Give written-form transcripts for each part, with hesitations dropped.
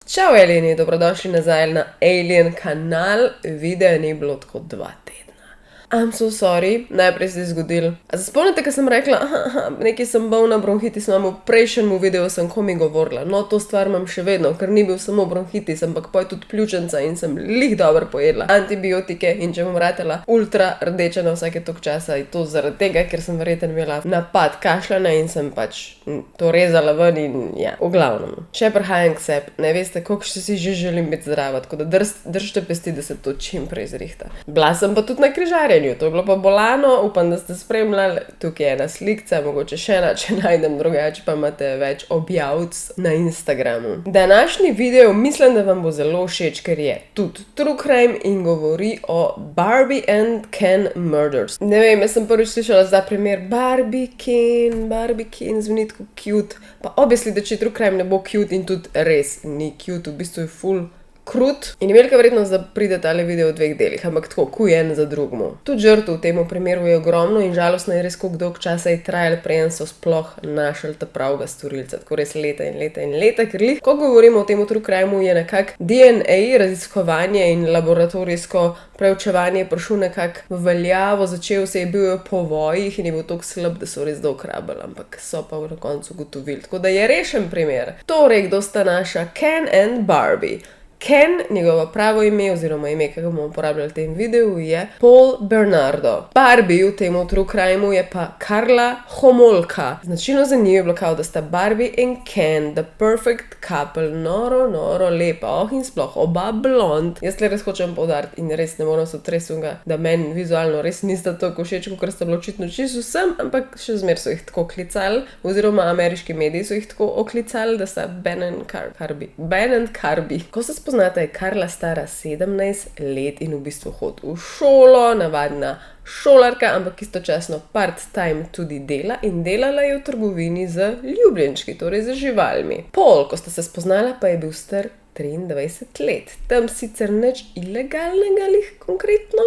Čau, alieni, dobrodošli nazaj na Alien kanal. Videa ni bilo tako 2 tedna. I'm so sorry, najprej se je zgodil. A se spomnite, ko sem rekla, nekaj sem bolna bronhitis, imam v prejšnjem videu sem komi govorila. No, to stvar imam še vedno, ker ni bil samo bronhitis, ampak pa je tudi pljučnica in sem lih dobro pojedla antibiotike in če bom ratela ultra rdeča na vsake tok časa, je to zaradi tega, ker sem verjetno imela napad kašljanja in sem pač to rezala ven in ja, v glavnem. Še prihajam k sebi, ne veste, koliko še si že želim biti zdrava, tako da držite pesti, da se to čim prej zrihta. Bila sem pa tudi na križarjenju. To je bilo pa bolano, upam, da ste spremljali. Tukaj je ena slikca, mogoče še ena, če najdem, drugače pa imate več objavc na Instagramu. Današnji video mislim, da vam bo zelo všeč, ker je tudi true crime in govori o Barbie and Ken murders. Ne vem, jaz sem prvič slišala za primer Barbie Ken zveni tako cute. Pa obviously, da če true crime ne bo cute in tudi res ni cute, v bistvu je full krut in je velika verjetnost, da pride tale video v 2 delih, ampak tako, kuj en za drugmu. Tudi žrtev v temu primeru je ogromno in žalostno je res, koliko dolg časa je trajalo, preden so sploh našli ta pravega storilca. Tako res leta in leta in leta, ker ko govorimo o tem true crimeu, je nekako DNA, raziskovanje in laboratorijsko preučevanje prišel nekako v veljavo, začel se je bil po vojih in je bil toliko slab, da so res dolgo rabili, ampak so pa na koncu ugotovili. Tako da je rešen primer. Torej, kdo sta naša Ken and Barbie? Ken, njegovo pravo ime oziroma ime, ki ga bomo uporabljali v tem videu, je Paul Bernardo. Barbie v tem true crimeu je pa Karla Homolka. Značilno za njih je bilo kao, da sta Barbie in Ken, the perfect couple, noro, lepa, in sploh oba blond. Jaz res hočem poudariti in res ne moram se otresunga, da meni vizualno res nista tako všeč, kot sta bilo očitno čisto vsem, ampak še zmer so jih tako klicali, oziroma ameriški mediji so jih tako oklicali, da sta Ben and Carby. Ko se spoznata, je Karla stara 17 let in v bistvu hodi v šolo, navadna šolarka, ampak istočasno part-time tudi dela in delala je v trgovini z ljubljenčki, torej z živalmi. Paul, ko sta se spoznala, pa je bil star 23 let. Tam sicer nič ilegalnega lih konkretno,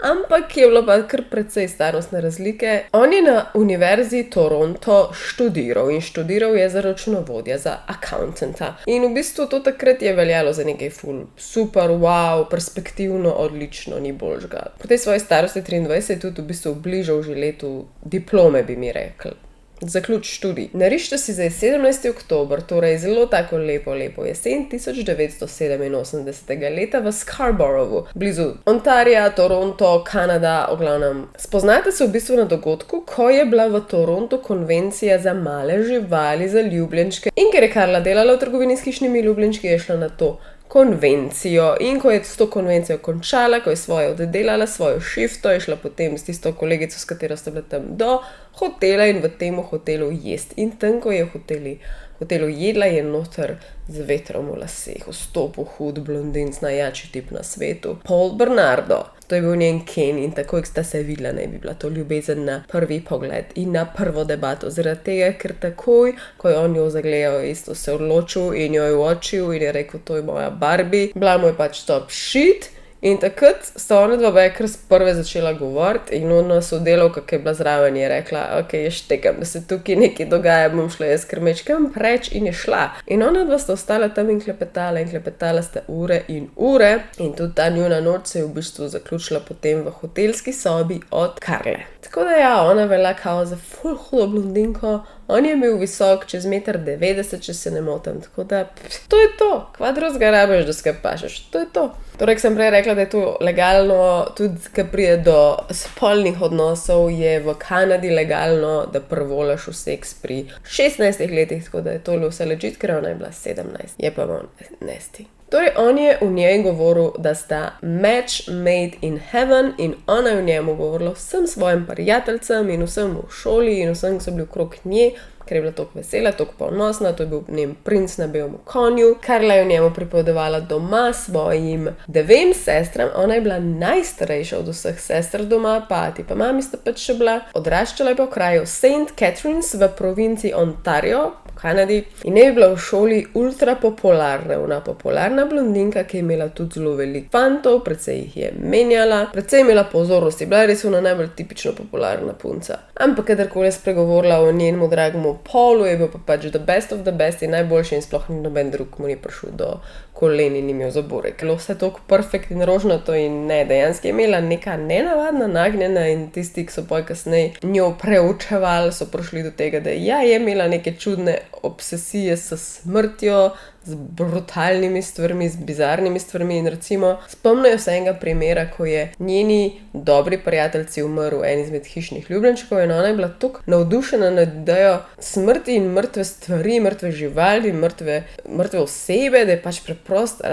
ampak je bilo pa kar precej starostne razlike. On je na univerzi Toronto študiral in študiral je za računovodja, za accountanta. In v bistvu to takrat je veljalo za nekaj ful super, wow, perspektivno, odlično, ni boljšega. Po tej svoji starosti 23 je tudi v bistvu bližal že letu diplome, bi mi rekli. Zaključ študij. Narišite si zdaj 17. oktober, torej zelo tako lepo jesen 1987. leta v Scarboroughvu, blizu Ontarija, Toronto, Kanada, v glavnem. Spoznate se v bistvu na dogodku, ko je bila v Torontu konvencija za male živali, za ljubljenčke. In ker je Karla delala v trgovini s hišnimi ljubljenčki, je šla na to konvencijo in ko je s to konvencijo končala, ko je svoje oddelala, svojo šifto, je šla potem s tisto kolegico, s katero sta bila tam do hotela in v tem hotelu jest. In tam, ko je v hotelu jedla, je noter z vetrom v laseh vstopil hud blondinc, najjačji tip na svetu, Paul Bernardo. To je bil njen Ken in takoj, ko sta se videla, naj bi bila to ljubezen na prvi pogled in na prvo debato. Zaradi tega, ker takoj, ko je on jo zagledal, isto se odločil in jo je očil in je rekel, to je moja Barbie. Bila mu je pač top shit. In takrat sta ona dva kar prve začela govoriti in ona sodelavka, ki je bila zraven, je rekla, ok, jaz štekam, da se tukaj nekaj dogaja, bom šla jaz krmečkam preč in je šla. In ona dva sta ostala tam in klepetala sta ure in ure in tudi ta njuna noč se je v bistvu zaključila potem v hotelski sobi od Karle. Tako da ja, ona velja kao za ful hudo blondinko, on je bil visok čez 1,90 m, če se ne motim, tako da to je to, kva drugega rabiš, da skaj pašeš, to je to. Torej, sem prej rekla, da je to legalno, tudi ko pride do spolnih odnosov, je v Kanadi legalno, da prvolaš v seks pri 16 letih, tako da je to vse legit, ker ona je bila 17, je pa on nesti. Torej, on je v njej govoril, da sta match made in heaven in ona je v njemu govorila vsem svojim prijateljcem in vsem v šoli in vsem, ki so bili okrog nje, ker je bila toliko vesela, toliko ponosna, to je bil njen princ na belem konju. Karla je v njemu pripovedovala doma svojim 2 sestram, ona je bila najstarejša od vseh sester doma, pati pa mami sta pač še bila. Odraščala je pa v kraju St. Catharines v provinci Ontario, Kanadi in ne bi bila v šoli ultra popularna, ona popularna blondinka, ki je imela tudi zelo veliko fantov, precej jih je menjala, precej imela pozornosti, bila je res ona najbolj tipično popularna punca. Ampak kadarkoli je spregovorila o njenemu dragemu Paulu, je bil pa pač the best of the best in najboljši in sploh ni noben drug mu ni prišel do kolen in imel zaborek. Bilo vse tako perfekt in rožnato in ne, dejansko je imela neka nenavadna nagnjena in tisti, ki so poj kasneje njo preučevali, so prišli do tega, da je imela neke čudne obsesije s smrtjo, z brutalnimi stvarmi, z bizarnimi stvarmi in recimo spomnijo se enega primera, ko je njeni dobri prijateljci umrl en izmed hišnih ljubljenčkov in ona je bila tako navdušena nad idejo smrti in mrtve stvari, mrtve živali, mrtve osebe, da je pač preprosto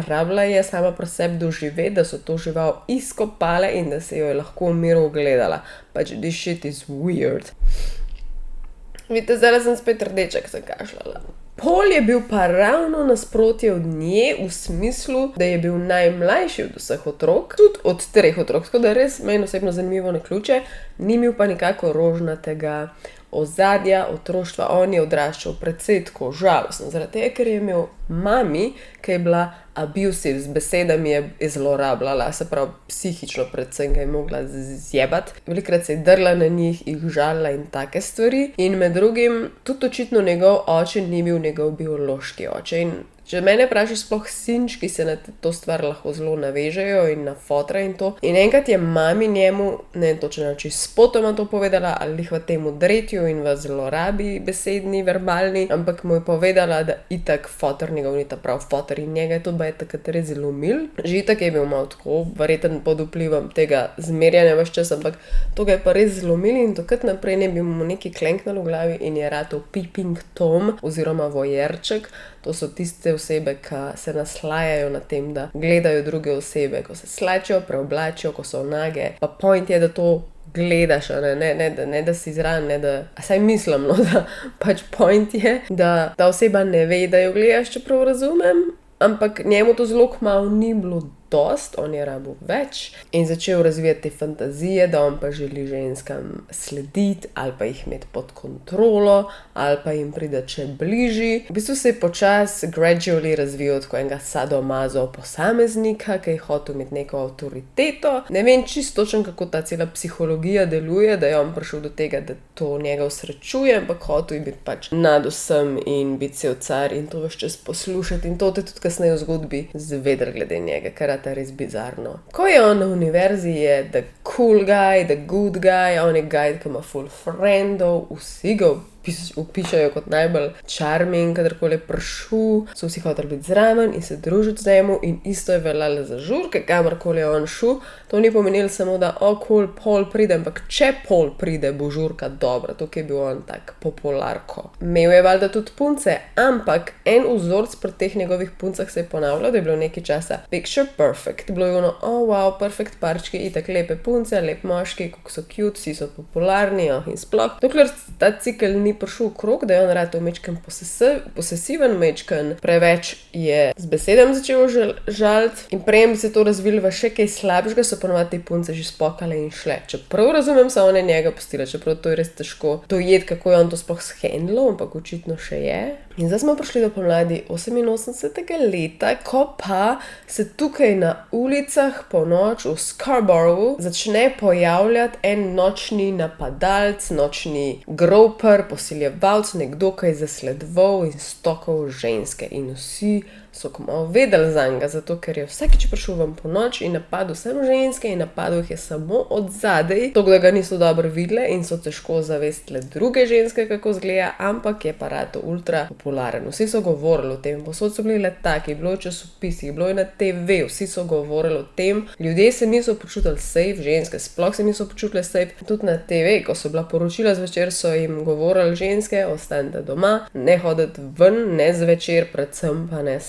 rabila je sama pri sebi doživeti, da so to žival izkopale in da se jo je lahko v miru ogledala. Pač this shit is weird. Vidite, zdaj sem spet rdeča, ki sem kašljala. Paul je bil pa ravno nasprotje od nje v smislu, da je bil najmlajši od vseh otrok, tudi od 3 otrok, tako da res meni osebno zanimivo naključje, ni imel pa nikako rožnatega ozadja, otroštva, on je odraščal precej tako žalostno, zaradi tega, ker je imel mami, ki je bila abusive, z besedami je zlorabljala, se pravi psihično predvsem ga je mogla zjebati. Velikokrat se je drla na njih, jih žalila in take stvari. In med drugim, tudi očitno njegov oče ni bil njegov biološki oče. In če mene vprašaš, sploh sinčki se na to stvar lahko zelo navežejo in na fotra in to. In enkrat je mami njemu, ne vem točno, če spotoma to povedala ali v tem odretju in v zlorabi besedni, verbalni, ampak mu je povedala, da itak fotor njegov ni ta prav fotor in njega je to je takrat res zelo mil. Že itak je bil malo tako, verjeten pod vplivom tega zmerjanja ves čas, ampak to ga je pa res zelo mil in takrat naprej ne bi mu nekaj klenknalo v glavi in je ratal peeping tom oziroma vojerček. To so tiste osebe, ki se naslajajo na tem, da gledajo druge osebe, ko se slačijo, preoblačijo, ko so nage. Pa point je, da to gledaš, ne da si zraven, ne da... Saj mislim, no, da pač point je, da ta oseba ne ve, da jo gledaš, čeprav razumem, ampak njemu to zelo kmalu ni bilo dost, on je rabil več in začel razvijati fantazije, da on pa želi ženskam slediti ali pa jih imeti pod kontrolo ali pa jim pride če bližji. V bistvu se je počasi gradually razvijal tako enega sadomazo posameznika, ki je hotel imeti neko avtoriteto. Ne vem čisto točno, kako ta cela psihologija deluje, da je on prišel do tega, da to njega usrečuje, ampak hotel je biti pač nad vsem in biti cel car in to ves čas poslušati in to te tudi kasneje v zgodbi zvedel glede njega, kar je res bizarno. Ko je on na univerzi, je the cool guy, the good guy, on je guy, ki ima full friendov, vsi ga opišajo kot najbolj charming, kadarkoli je prišel, so vsi hoteli biti zraven in se družiti z njemu in isto je veljalo za žurke, kamorkoli je on šel. To ni pomenilo samo, da cool, Paul pride, ampak če Paul pride, bo žurka dobra, tukaj je bil on tak popularko. Imel je valjda tudi punce, ampak en vzorc pri teh njegovih puncah se je ponavljal, da je bilo nekaj časa picture perfect. Bilo je ono, wow, perfect parčki, itak lepe punce, lep moški, kako so cute, vsi so popularni, in sploh. Dokler ta cikel ni prišel v krog, da je on ratal mečken posesiven, mečken preveč je z besedami začel žaliti in prej bi se to razvilo v še kaj slabšega, so ponovadi te punce že spokale in šle. Čeprav razumem, so one njega pustile, čeprav to je res težko dojeti, kako je on to sploh shendlal, ampak očitno še je. In zdaj smo prišli do pomladi 88. leta, ko pa se tukaj na ulicah po noč v Scarborough začne pojavljati en nočni napadalec, nočni groper, posiljevalc, nekdo, ki je zasledoval in stokal ženske in vsi so kmalu vedeli zanj, zato ker je vsakič prišel ven po noč in napadel sem ženske in napadel jih je samo od zadaj, tako da ga niso dobro videle in so težko zavestile druge ženske, kako zgleda, ampak je pa rato ultra popularen. Vsi so govorili o tem, posod so bili letaki, bilo je v časopisih, bilo je na TV, vsi so govorili o tem, ljudje se niso počutili safe, ženske sploh se niso počutile safe, tudi na TV, ko so bila poročila zvečer, so jim govorili ženske, ostanite doma, ne hoditi ven, ne zvečer, predvsem pa ne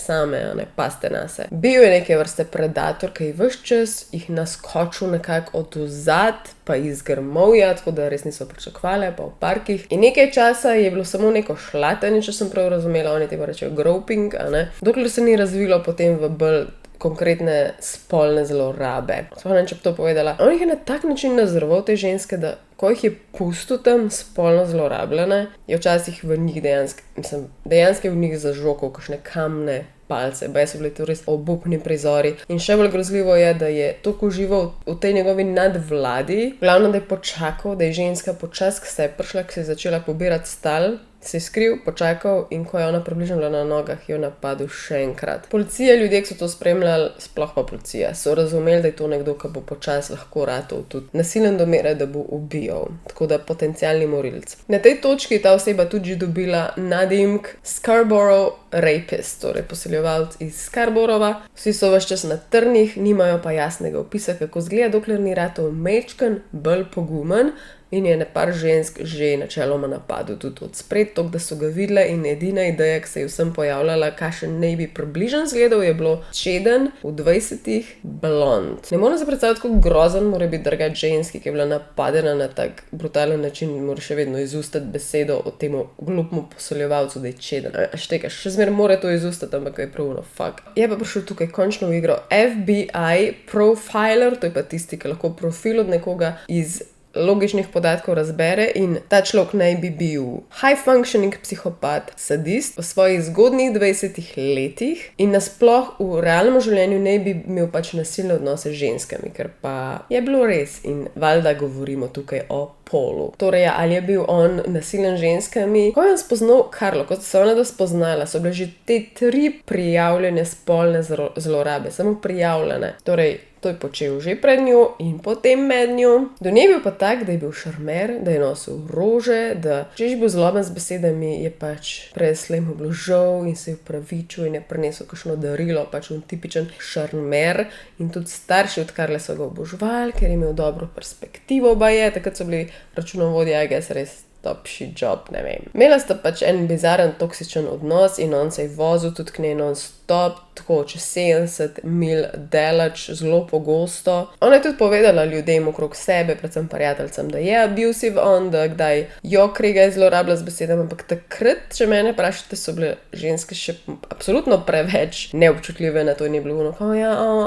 ne paste nase. Bil je neke vrste predator, ki je ves čas jih naskočil nekako od vzad, pa izgrmovja, tako da res niso pričakovali, pa v parkih. In nekaj časa je bilo samo neko šlatanje, če sem prav razumela, oni teba rečejo groping, dokler se ni razvilo potem v bolj konkretne spolne zlorabe. Spomnim, če bi to povedala. On jih je na tak način nazoroval te ženske, da ko jih je pustil tam spolno zlorabljene, je včasih v njih dejansko v njih zažokal kakšne kamne palce, so bili to res obupni prizori. In še bolj grozljivo je, da je toliko užival v tej njegovi nadvladi, glavno, da je počakal, da je ženska počasi k sebi prišla, ki se je začela pobirati stal, se je skril, počakal in ko je ona približno bila na nogah, je napadel še enkrat. Policija, ljudje, ki so to spremljali, sploh pa policija, so razumeli, da je to nekdo, ki bo počasi lahko ratal tudi nasilen do mere, da bo ubijal. Tako da potencialni morilc. Na tej točki je ta oseba tudi dobila nadimk Scarborough Rapist, torej posiljevalc iz Scarborova. Vsi so ves čas na trnih, nimajo pa jasnega opisa, kako zgleda, dokler ni ratal majčken, bolj pogumen. In je par žensk že načeloma napadel tudi od spred, tok, da so ga videle in edina ideja, ki se je vsem pojavljala, kakšen naj bi približen zgledal, je bilo čeden, v 20-ih, blond. Ne morem se predstavljati, kako grozen mora biti drgati ženski, ki je bila napadena na tak brutalen način in mora še vedno izustati besedo o temu glupmu posiljevalcu, da je čeden. Štekaš, še zmer mora to izustati, ampak je pravno fuck. Je pa prišel tukaj končno v igro FBI Profiler, to je pa tisti, ki lahko profil od nekoga iz logičnih podatkov razbere in ta človek naj bi bil high functioning psihopat, sadist v svojih zgodnjih 20 letih in nasploh v realnem življenju naj bi imel pač nasilne odnose z ženskami, ker pa je bilo res in valjda govorimo tukaj o polu. Torej, ali je bil on nasilen ženskami? Ko je on spoznal Karlo, ko so ona spoznala, so bile že te 3 prijavljene spolne zlorabe, samo prijavljene. Torej, to je počel že pred njo in potem med njo. Do nje je bil pa tak, da je bil šarmer, da je nosil rože, da če je bil zloben z besedami, je pač preslej mu bilo žal in se je opravičil in je prinesel kakšno darilo, pač on tipičen šarmer. In tudi starši od Karle so ga obožvali, ker je imel dobro perspektivo, takrat so bili računovodje, res top shit job, ne vem. Imela sta pač en bizaren, toksičen odnos in on se je vozil tudi k njej non-stop, tako čez 70 mil daleč, zelo pogosto. Ona je tudi povedala ljudem okrog sebe, predvsem prijateljcem, da je abusive on, da kdaj jo krega je zlorabila z besedami, ampak takrat, če mene vprašate, so bile ženske še absolutno preveč neobčutljive na to in je bilo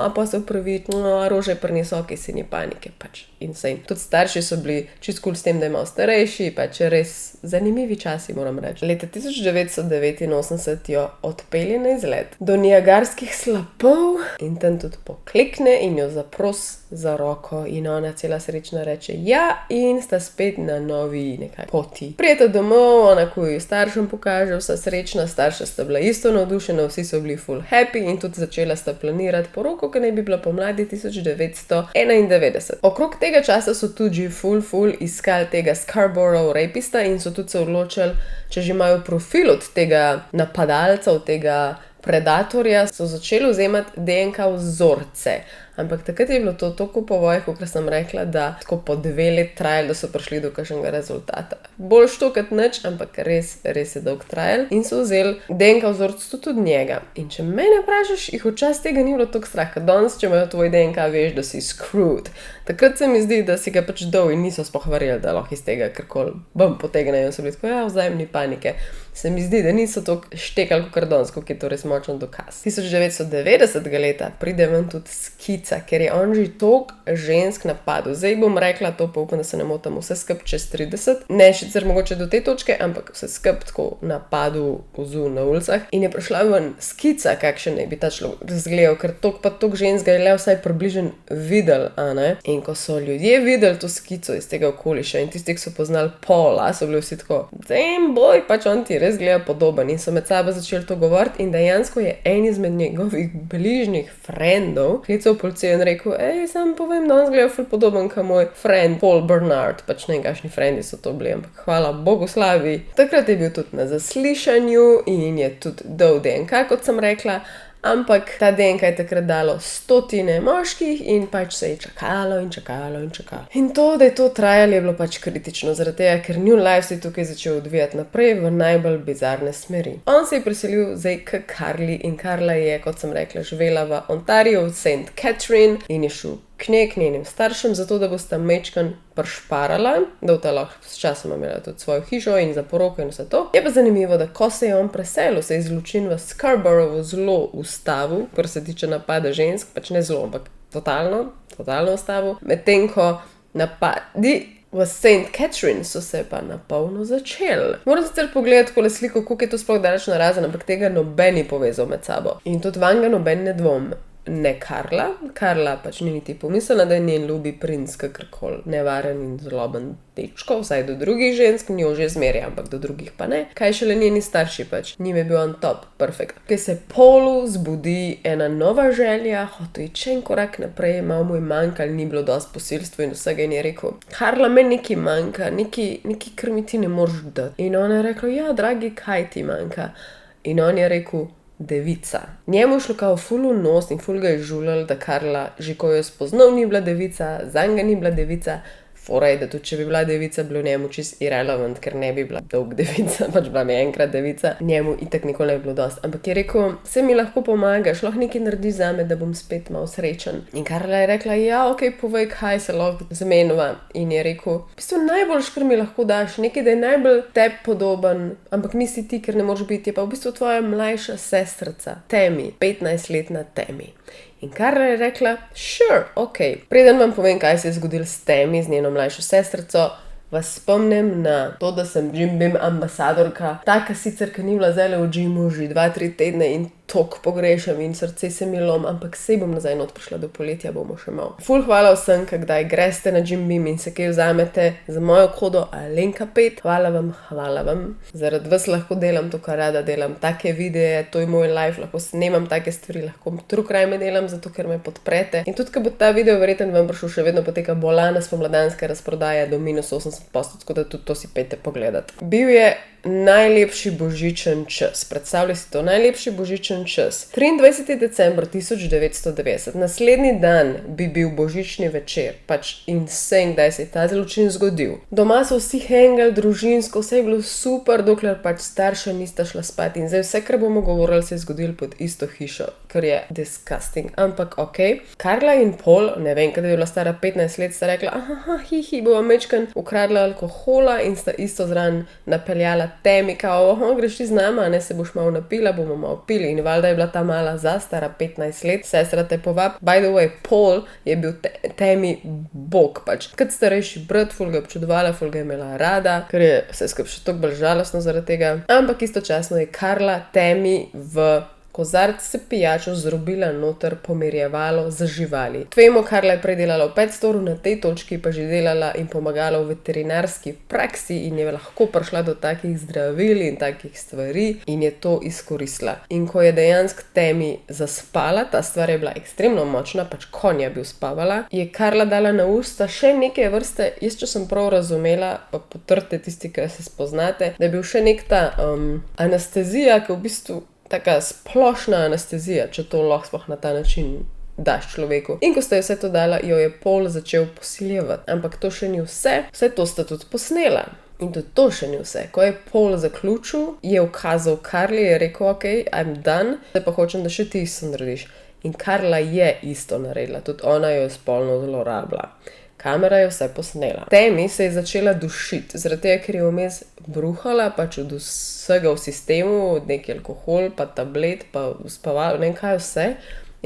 a pa se upravič, rože prinesel, ki si ni panike, pač insane. Tudi starši so bili čist cool s tem, da je malo starejši, pač res zanimivi časi, moram reči. Leta 1989 jo odpelje na izlet do Niagarskih slapov in tam tudi poklekne in jo zapros za roko in ona cela srečna reče ja in sta spet na novi nekaj poti. Prijeta domov, ona ko ji staršem pokaže, vsa srečna, starša sta bila isto navdušena, vsi so bili full happy in tudi začela sta planirati poroko, ki naj bi bila pomladi 1991. Okrog tega časa so tudi full iskali tega Scarborough Rapista in so tudi se odločili, če že imajo profil od tega napadalca, od tega predatorja, so začeli vzemati DNK vzorce. Ampak takrat je bilo to toliko povojih, kot sem rekla, da tako po 2 let trajalo, da so prišli do kakšnega rezultata. Bolj što kot nič, ampak res je dolg trajal. In so vzeli DNK vzorc tudi od njega. In če mene vprašaš, jih včasih tega ni bilo toliko strah, ker danes, če imajo tvoj DNK, veš, da si screwed. Takrat se mi zdi, da si ga pač dol in niso sploh verjeli, da lahko iz tega karkoli potegnejo. So bili tako, vzajemni panike. Se mi zdi, da niso to štekali kot danes, kot je to res močen dokaz. 1990. leta pride ven tudi skica, ker je on že toliko žensk napadel. Zdaj bom rekla to, pa upam, da se ne motam, vse skup čez 30. Ne, sicer mogoče do te točke, ampak vse skup tako napadel vzul na ulicah. In je prišla ven skica, kakšen naj bi ta človek razgledal, ker toliko žensk ga je le vsaj približen videl, a ne? In ko so ljudje videli to skico iz tega okoliša in tisti, ki so poznali Paula, so bili vsi tako, damn boy, pač on ti res gleda podoben in so med sabo začeli to govoriti in dejansko je en izmed njegovih bližnjih frendov klical policijo in rekel, sam povem, da on zgleda ful podoben kot moj friend Paul Bernard, pač nekakšni frendi so to bili, ampak hvala Bogoslavi. Takrat je bil tudi na zaslišanju in je tudi dal DNK, kot sem rekla, ampak ta DNK je takrat dalo 100 moških in pač se je čakalo in čakalo in čakalo. In to, da je to trajalo, je bilo pač kritično, zaradi tega, ker New Life se je tukaj začel odvijati naprej v najbolj bizarne smeri. On se je preselil zdaj k Karli in Karla je, kot sem rekla, živela v Ontariju, v St. Catherine in je šel k k njej, k njenim staršem, zato da bosta mečkan pršparala, da bosta lahko s časom imela tudi svojo hišo in za poroko in vse to. Je pa zanimivo, da ko se je on preselil, se je izločin v Scarboroughvu zelo ustavil, kar se tiče napada žensk, pač ne zelo, ampak totalno ustavil, medtem ko napadi v St. Catherine so se pa na polno začeli. Moram sicer pogledati kole sliko, kako je to sploh daleč narazen, ampak tega noben ni povezal med sabo. In tudi vanga noben ne dvom. Ne Karla. Karla pač ni niti pomislila, da je njen ljubi princ kakorkoli nevaren in zloben dečko, vsaj do drugih žensk, njo že zmerja, ampak do drugih pa ne. Kaj šele njeni starši pač, njim je bil on top, perfekt. Kaj se Paulu zbudi ena nova želja, hotel je še en korak naprej, malo mu je manjkalo, ni bilo dosti posilstva in vsega in je rekel, Karla, meni nekaj manjka, nekaj kar mi ti ne moreš dati. In ona je rekla, ja, dragi, kaj ti manjka? In on je rekel, devica. Njemu je šlo kao ful v nos in ful ga je žulal, da Karla, že ko jo je spoznal, ni bila devica, zanj ga ni bila devica. Fora je, da tudi če bi bila devica, bilo njemu čist irrelevant, ker ne bi bila dolg devica, pač bila mi enkrat devica. Njemu itak nikoli ne bi bilo dost. Ampak je rekel, se mi lahko pomagaš, lahko nekaj naredi zame, da bom spet malo srečen. In Karla je rekla, ja, okej, povej, kaj se lahko zamenjava. In je rekel, v bistvu najboljš, kar mi lahko daš, nekaj, da je najbolj tebi podoben, ampak nisi ti, ker ne moreš biti, je pa v bistvu tvoja mlajša sestrica, Tammy, 15-letna Tammy. In Karla je rekla, sure, okej. Preden vam povem, kaj se je zgodilo s Tammy, z njeno mlajšo sestrico, vas spomnim na to, da sem Jim Beam ambasadorka. Taka sicer, ki ni bila zdajle v gymu že 2-3 tedne in tok pogrešam in srce se mi lom, ampak sej bom nazaj not prišla do poletja, bomo še malo. Ful hvala vsem, kdaj greste na Jim Beam in se kaj vzamete za mojo kodo Alenka5. Hvala vam. Zaradi vas lahko delam to, kar rada delam. Take videe, to je moj life, lahko snemam take stvari, lahko true crime delam, zato ker me podprete. In tudi, ko bo ta video verjetno vam prišel, še vedno poteka bolana spomladanska razprodaja do -80%, tako da tudi to si pejte pogledat. Bil je najlepši božičen čas. Predstavljaj si to, najlepši božičen čas. 23. december 1990, naslednji dan bi bil božični večer, pač insane, kdaj se je ta zločin zgodil. Doma so vsi hengali, družinsko, vse je bilo super, dokler pač starša nista šla spat in zdaj vse, kar bomo govorili, se je zgodilo pod isto hišo, kar je disgusting, ampak okej. Karla in Paul, ne vem, kada je bila stara 15 let, sta rekla, bova mečkan ukradla alkohola in sta isto zraven napeljala Tammy, kao, greš ti z nama, ne, se boš malo napila, bomo malo pili. In valjda je bila ta mala stara 15 let, sestra te povab. By the way, Paul je bil Tammy bog, pač. Kot starejši brat, ful ga je občudovala, ful ga je imela rada, ker je vse skupaj še toliko bolj žalostno zaradi tega. Ampak istočasno je Karla Tammy v kozarc se pijačo zrobila noter pomirjevalo za živali. Tvemo, Karla je predelala v pet storu, na tej točki pa že delala in pomagala v veterinarski praksi in je lahko prišla do takih zdravil in takih stvari in je to izkoristila. In ko je dejansko Tammy zaspala, ta stvar je bila ekstremno močna, pač konj je bil spavala, je Karla dala na usta še neke vrste, jaz če sem prav razumela, pa potrte tisti, ki se spoznate, da je bil še nek ta anestezija, ki v bistvu taka splošna anestezija, če to lahko sploh na ta način daš človeku. In ko sta jo vse to dala, jo je Paul začel posiljevati. Ampak to še ni vse to sta tudi posnela. In tudi to še ni vse. Ko je Paul zaključil, je ukazal Karli, je rekel, okej, I'm done, zdaj pa hočem, da še ti isto narediš. In Karla je isto naredila, tudi ona jo je spolno zlorabila. Kamera je vse posnela. Tammy se je začela dušiti, zaradi tega, ker je vmes bruhala, pač od vsega v sistemu, od neki alkohol, pa tablet, pa uspavala, ne vem kaj vse.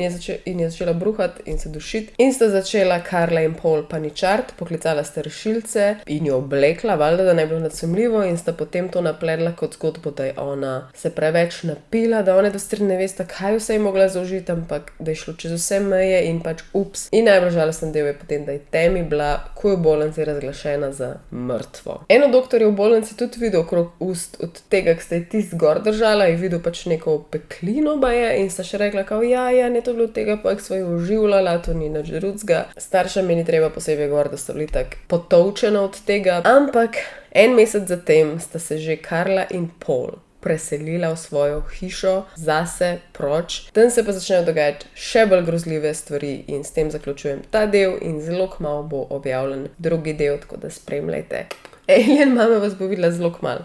In je začela bruhati in se dušiti. In sta začela Karla in Paul paničart, poklicala sta rešilce in jo oblekla, valjda, da ne bi bilo nadsumljivo, in sta potem to napledla kot zgodbo, da je ona se preveč napila, da ona dosti ne veste, kaj vse je mogla zaužiti, ampak da je šlo čez vse meje in pač ups. In najbolj žalosten del je potem, da je Tammy bila, ko je v bolnici razglašena za mrtvo. Eno doktor je v bolnici tudi videl okrog ust od tega, ki sta je tist gor držala, je videl pač neko peklino baje in sta še rekla, kao ja, ne, to bilo tega, pa jih svojo uživljala, to ni nič drugega. Starša mi ni treba posebej govor, da sta bili tak potolčena od tega. Ampak en mesec zatem sta se že Karla in Paul preselila v svojo hišo, zase, proč. Tam se pa začnejo dogajati še bolj grozljive stvari in s tem zaključujem ta del in zelo kmalu bo objavljen drugi del, tako da spremljajte. Alien mama vas bo videla zelo kmalu.